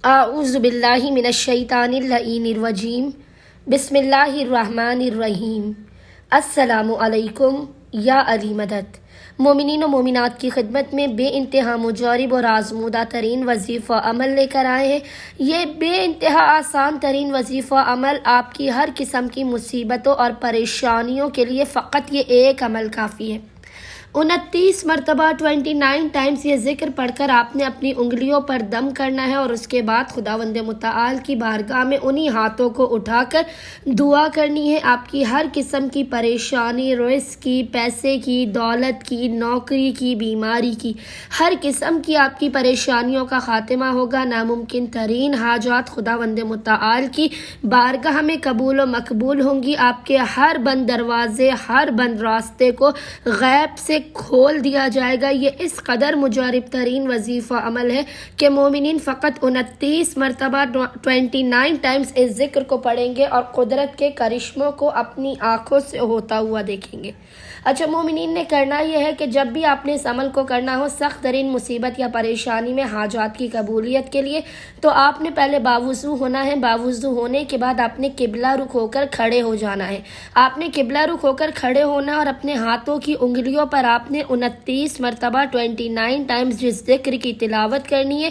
اعوذ باللہ من الشیطان اللعین الرجیم بسم اللہ الرحمن الرحیم السلام علیکم یا علی مدد۔ مومنین و مومنات کی خدمت میں بے انتہا مجرب اور آزمودہ ترین وظیفہ عمل لے کر آئے ہیں۔ یہ بے انتہا آسان ترین وظیفہ عمل آپ کی ہر قسم کی مصیبتوں اور پریشانیوں کے لیے فقط یہ ایک عمل کافی ہے۔ 29 مرتبہ 29 ٹائمز یہ ذکر پڑھ کر آپ نے اپنی انگلیوں پر دم کرنا ہے اور اس کے بعد خداوند متعال کی بارگاہ میں انہی ہاتھوں کو اٹھا کر دعا کرنی ہے۔ آپ کی ہر قسم کی پریشانی، رزق کی، پیسے کی، دولت کی، نوکری کی، بیماری کی، ہر قسم کی آپ کی پریشانیوں کا خاتمہ ہوگا۔ ناممکن ترین حاجات خداوند متعال کی بارگاہ میں قبول و مقبول ہوں گی۔ آپ کے ہر بند دروازے، ہر بند راستے کو غیب سے کھول دیا جائے گا۔ یہ اس قدر مجرب ترین وظیفہ عمل ہے کہ مومنین فقط 29 مرتبہ 29 ٹائمز اس ذکر کو پڑھیں گے اور قدرت کے کرشموں کو اپنی آنکھوں سے ہوتا ہوا دیکھیں گے۔ اچھا، مومنین نے کرنا یہ ہے کہ جب بھی آپ نے اس عمل کو کرنا ہو سخت ترین مصیبت یا پریشانی میں حاجات کی قبولیت کے لیے، تو آپ نے پہلے باوضو ہونا ہے۔ باوضو ہونے کے بعد آپ نے قبلہ رخ ہو کر کھڑے ہو جانا ہے۔ آپ نے قبلہ رخ ہو کر کھڑے ہونا اور اپنے ہاتھوں کی انگلیوں پر آپ نے 29 مرتبہ 29 ٹائمز جس ذکر کی تلاوت کرنی ہے۔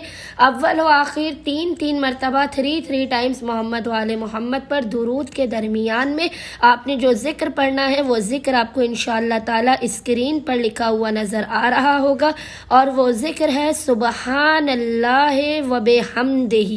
اول و آخر 3 مرتبہ 3 ٹائمز محمد و آل محمد پر درود کے درمیان میں آپ نے جو ذکر پڑھنا ہے وہ ذکر آپ کو انشاءاللہ تعالیٰ اسکرین پر لکھا ہوا نظر آ رہا ہوگا، اور وہ ذکر ہے سبحان اللہ و بحمدہ،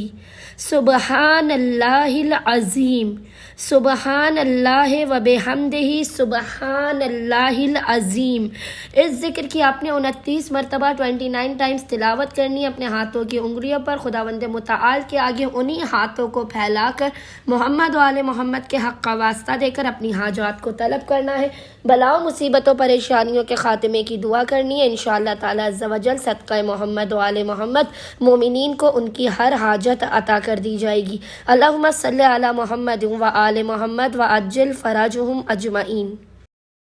سبحان اللہ العظیم، سبحان اللہ و بحمدہ، سبحان اللہ العظیم۔ اس ذکر کی آپ نے 29 مرتبہ 29 ٹائمز تلاوت کرنی ہے۔ اپنے ہاتھوں کی انگلیوں پر خداوند متعال کے آگے انہی ہاتھوں کو پھیلا کر محمد و آل محمد کے حق کا واسطہ دے کر اپنی حاجات کو طلب کرنا ہے۔ بلاؤ، مصیبتوں، پریشانیوں کے خاتمے کی دعا کرنی ہے۔ انشاءاللہ تعالیٰ عز و جل صدقہ محمد و آل محمد مومنین کو ان کی ہر حاجت عطا کر دی جائے گی۔ اللہم صلی علی محمد و آل محمد و عجل فرجہم اجمعین۔